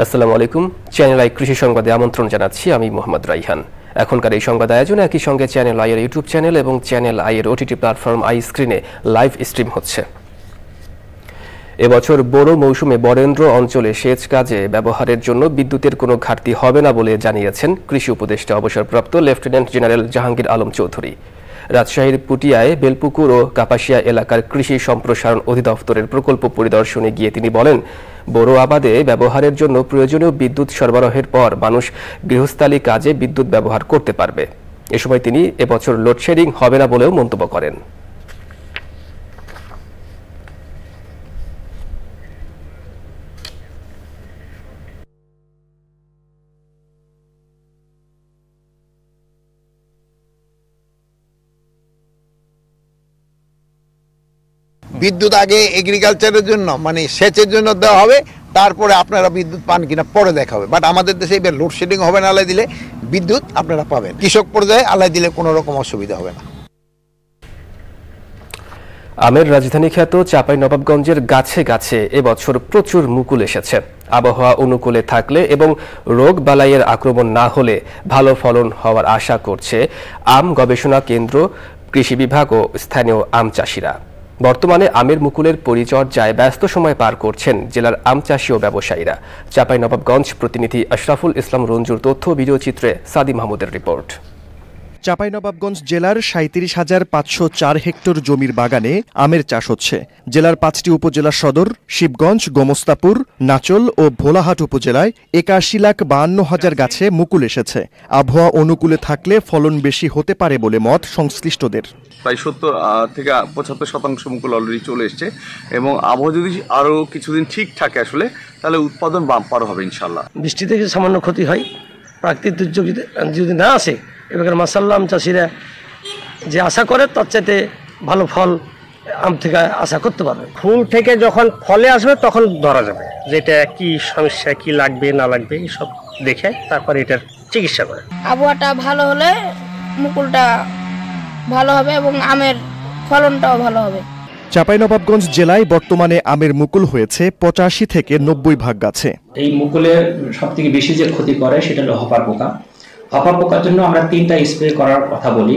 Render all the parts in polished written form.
আসসালামু আলাইকুম। Channel I কৃষি সংবাদে আমন্ত্রণ জানাচ্ছি আমি মোহাম্মদ রাইহান। এখনকার এই সংবাদ আয়োজন একই সঙ্গে চ্যানেল আই এর ইউটিউব চ্যানেল এবং চ্যানেল আই এর ওটিটি প্ল্যাটফর্ম আই স্ক্রিনে লাইভ স্ট্রিম হচ্ছে। এবছর বোরো মৌসুমে বরেন্দ্র অঞ্চলে সেচ কাজে ব্যবহারের জন্য বিদ্যুতের কোনো ঘাটতি হবে না বলে জানিয়েছেন কৃষি উপদেষ্টা অবসরপ্রাপ্ত লেফটেন্যান্ট জেনারেল জাহাঙ্গীর আলম চৌধুরী। রাজশাহীর পুটিয়ায় বেলপুকুর ও কাপাসিয়া এলাকার কৃষি সম্প্রসারণ অধিদপ্তরের প্রকল্প পরিদর্শনে গিয়ে তিনি বলেন, বোরো আবাদে ব্যবহারের জন্য প্রয়োজনীয় বিদ্যুৎ সরবরাহের পর মানুষ গৃহস্থালী কাজে বিদ্যুৎ ব্যবহার করতে পারবে। এ সময় তিনি এবছর লোডশেডিং হবে না বলেও মন্তব্য করেন। বিদ্যুৎ আগে এগ্রিকালচারের জন্য মানে সেচের জন্য দেওয়া হবে, তারপরে আপনারা বিদ্যুৎ পান কিনা পরে দেখা হবে। বাট আমাদের দেশে এবার লোডশেডিং হবে না, আলাই দিলে বিদ্যুৎ আপনারা পাবেন। কৃষক পর্যায়ে আলাই দিলে কোনো রকম অসুবিধা হবে না। আমের রাজধানী খ্যাত চাঁপাইনবাবগঞ্জের গাছে গাছে এবছর প্রচুর মুকুল এসেছে। আবহাওয়া অনুকূলে থাকলে এবং রোগ বালাইয়ের আক্রমণ না হলে ভালো ফলন হওয়ার আশা করছে আম গবেষণা কেন্দ্র, কৃষি বিভাগ ও স্থানীয় আম চাষিরা। বর্তমানে আমের মুকুলের পরিচর্যায় ব্যস্ত সময় পার করছেন জেলার আম চাষী ও ব্যবসায়ীরা। চাঁপাইনবাবগঞ্জ প্রতিনিধি আশরাফুল ইসলাম রঞ্জুর তথ্য ভিডিও চিত্রে সাদি মাহমুদের রিপোর্ট। চাঁপাইনবাবগঞ্জ জেলার ৩৭,৫০৪ হেক্টর জমির বাগানে আমের চাষ হচ্ছে। জেলার ৫টি উপজেলা সদর শিবগঞ্জ, গোমস্তাপুর, নাচল ও ভোলাহাট উপজেলায় ৮১,৫২,০০০ গাছে মুকুল এসেছে। আবহাওয়া অনুকূলে থাকলে ফলন বেশি হতে পারে বলে মত সংশ্লিষ্টদের। প্রায় ৭০ থেকে ৭৫% মুকুল অলরেডি চলে এসছে এবং আবহাওয়া যদি আরও কিছুদিন ঠিক থাকে আসলে তাহলে উৎপাদন বাম্পার হবে ইনশাল্লাহ। বৃষ্টি থেকে সামান্য ক্ষতি হয়, প্রাকৃতিক দুর্যোগ যদি না আসে এবার মাসাল্লাহ আম চাষিরা যে আশা করে তার চাইতে ভালো ফল আম থেকে আশা করতে পারবে। ফুল থেকে যখন ফলে আসবে তখন ধরা যাবে যেটা কি সমস্যা, কি লাগবে না লাগবে এইসব দেখে তারপরে এটার চিকিৎসা করে। আবহাওয়াটা ভালো হলে মুকুলটা ভালো হবে এবং আমের ফলনটাও ভালো হবে। চাঁপাইনবাবগঞ্জ জেলায় বর্তমানে আমের মুকুল হয়েছে ৮৫ থেকে ৯০ ভাগ গাছে। এই মুকুলের সবথেকে বেশি যে ক্ষতি করে সেটা হলো হপার পোকা। হপার পোকার জন্য আমরা ৩টা স্প্রে করার কথা বলি।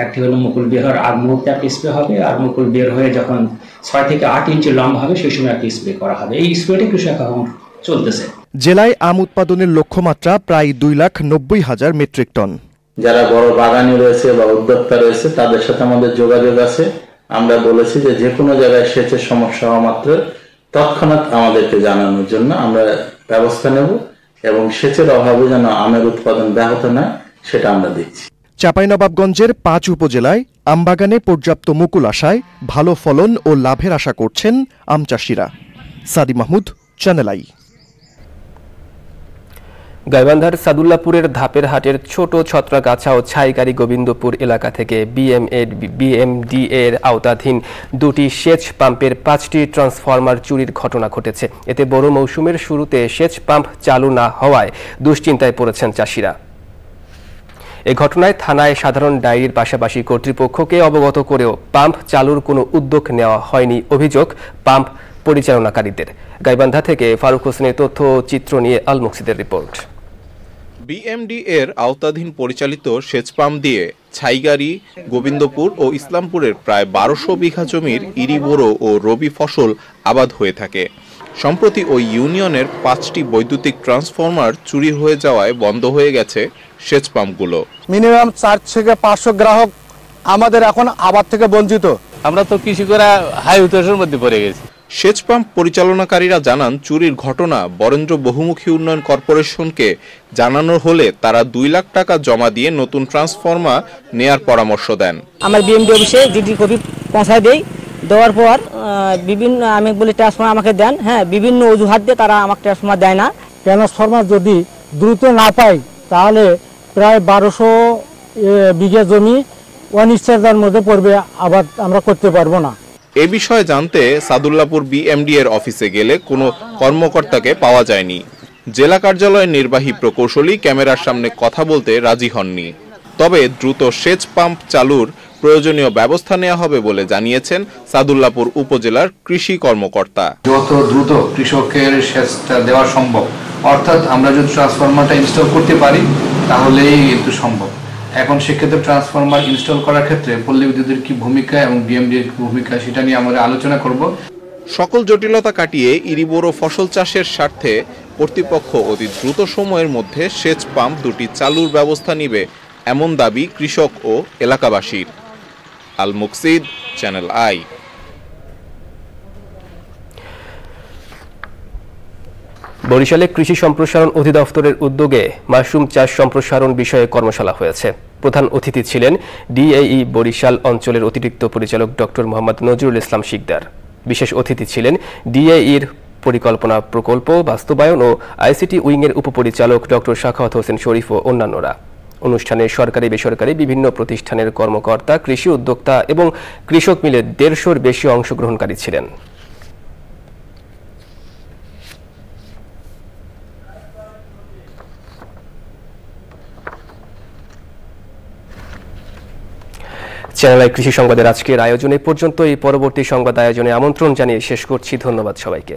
একটি হলো মুকুল বের হওয়ার আগ মুহূর্তে একটা স্প্রে হবে, আর মুকুল বের হয়ে যখন ৬ থেকে ৮ ইঞ্চি লম্বা হবে সেই সময় একটা স্প্রে করা হবে। এই স্প্রেটি কৃষক এখন চলতেছে। জেলায় আম উৎপাদনের লক্ষ্যমাত্রা প্রায় ২,৯০,০০০ মেট্রিক টন। যারা বড় বাগানি রয়েছে বা উদ্যোক্তা রয়েছে তাদের সাথে আমাদের যোগাযোগ আছে। আমরা বলেছি যে কোনো জায়গায় সেচের সমস্যা হওয়া মাত্র তৎক্ষণাৎ আমাদেরকে জানানোর জন্য আমরা ব্যবস্থা নেব এবং সেচের অভাবে যেন আমের উৎপাদন ব্যাহত না সেটা আমরা দেখছি। চাঁপাইনবাবগঞ্জের ৫ উপজেলায় আমবাগানে পর্যাপ্ত মুকুল আসায় ভালো ফলন ও লাভের আশা করছেন আম চাষিরা। সাদি মাহমুদ, চ্যানেল আই। গাইবান্ধার সাদুল্লাপুরের ধাপের হাটের ছোট ছত্রাগাছা ও ছাইগাড়ি গোবিন্দপুর এলাকা থেকে বিএমডি এর আওতাধীন ২টি সেচ পাম্পের ৫টি ট্রান্সফরমার চুরির ঘটনা ঘটেছে। এতে বড় মৌসুমের শুরুতে সেচ পাম্প চালু না হওয়ায় দুশ্চিন্তায় পড়েছেন চাষিরা। এ ঘটনায় থানায় সাধারণ ডায়েরির পাশাপাশি কর্তৃপক্ষকে অবগত করেও পাম্প চালুর কোনো উদ্যোগ নেওয়া হয়নি অভিযোগ পাম্প পরিচালনাকারীদের। গাইবান্ধা থেকে ফারুক হোসেনের তথ্য চিত্র নিয়ে আল মুকসিদের রিপোর্ট। বিএমডি এর আওতাধীন পরিচালিত সেচ পাম্প দিয়ে ছাইগাড়ি, গোবিন্দপুর ও ইসলামপুরের প্রায় ১২০০ বিঘা জমির ইরি বোরো ও রবি ফসল আবাদ হয়ে থাকে। সম্প্রতি ওই ইউনিয়নের ৫টি বৈদ্যুতিক ট্রান্সফরমার চুরি হয়ে যাওয়ায় বন্ধ হয়ে গেছে সেচ পাম্পগুলো। মিনিমাম ৪ থেকে ৫০০ গ্রাহক আমাদের এখন আবাদ থেকে বঞ্চিত। আমরা তো কৃষি করা হাই উৎসের মধ্যে পড়ে গেছি। সেচ পাম্প পরিচালনাকারীরা জানান, চুরির ঘটনা বরেন্দ্র বহুমুখী উন্নয়ন কর্পোরেশনকে জানানো হলে তারা ২ লাখ টাকা জমা দিয়ে নতুন ট্রান্সফরমার নেয়ার পরামর্শ দেন। আমার বিএমডি অফিসে জিডি কপি পৌঁছায় দেই, দেওয়ার পর বিভিন্ন আমি বলি ট্রান্সফরমার আমাকে দেন। হ্যাঁ, বিভিন্ন অজুহাত দিয়ে তারা আমাকে ট্রান্সফরমার দেয় না। ট্রান্সফরমার যদি দ্রুত না পাই তাহলে প্রায় ১২০০ বিঘা জমি অনিশ্চয়তার মধ্যে পড়বে, আবাদ আমরা করতে পারবো না। এ বিষয়ে জানতে সাদুল্লাপুর বিএমডি এর অফিসে গেলে কোনো কর্মকর্তাকে পাওয়া যায়নি। জেলা কার্যালয়ের নির্বাহী প্রকৌশলী ক্যামেরার সামনে কথা বলতে রাজি হননি। তবে দ্রুত সেচ পাম্প চালুর প্রয়োজনীয় ব্যবস্থা নেওয়া হবে বলে জানিয়েছেন সাদুল্লাপুর উপজেলার কৃষি কর্মকর্তা। যত দ্রুত কৃষকের সেচটা দেওয়া সম্ভব অর্থাৎ আমরা যদি ট্রান্সফরমারটা ইনস্টল করতে পারি তাহলেই কিন্তু সম্ভব। এখন সেক্ষেত্রে ট্রান্সফরমার ইনস্টল করার ক্ষেত্রে পল্লী বিদ্যুতের কি ভূমিকা এবং বিএমডি এর ভূমিকা সেটা নিয়ে আমরা আলোচনা করব। সকল জটিলতা কাটিয়ে ইরিবোরো ফসল চাষের স্বার্থে কর্তৃপক্ষ অতি দ্রুত সময়ের মধ্যে সেচ পাম্প দুটি চালুর ব্যবস্থা নিবে এমন দাবি কৃষক ও এলাকাবাসীর। আল মুকসিদ, চ্যানেল আই। বরিশালে কৃষি সম্প্রসারণ অধিদপ্তরের উদ্যোগে মাশরুম চাষ সম্প্রসারণ বিষয়ে কর্মশালা হয়েছে। প্রধান অতিথি ছিলেন ডিএই বরিশাল অঞ্চলের অতিরিক্ত পরিচালক ডক্টর মোহাম্মদ নজরুল ইসলাম শিকদার। বিশেষ অতিথি ছিলেন ডিএইর পরিকল্পনা প্রকল্প বাস্তবায়ন ও আইসিটি উইংয়ের উপপরিচালক ডক্টর শাখাওয়াত হোসেন শরীফ ও অন্যান্যরা। অনুষ্ঠানে সরকারি বেসরকারি বিভিন্ন প্রতিষ্ঠানের কর্মকর্তা, কৃষি উদ্যোক্তা এবং কৃষক মিলে 150-র বেশি অংশগ্রহণকারী ছিলেন। চ্যানেল আই কৃষি সংবাদের আজকের আয়োজনে পর্যন্ত। এই পরবর্তী সংবাদ আয়োজনে আমন্ত্রণ জানিয়ে শেষ করছি। ধন্যবাদ সবাইকে।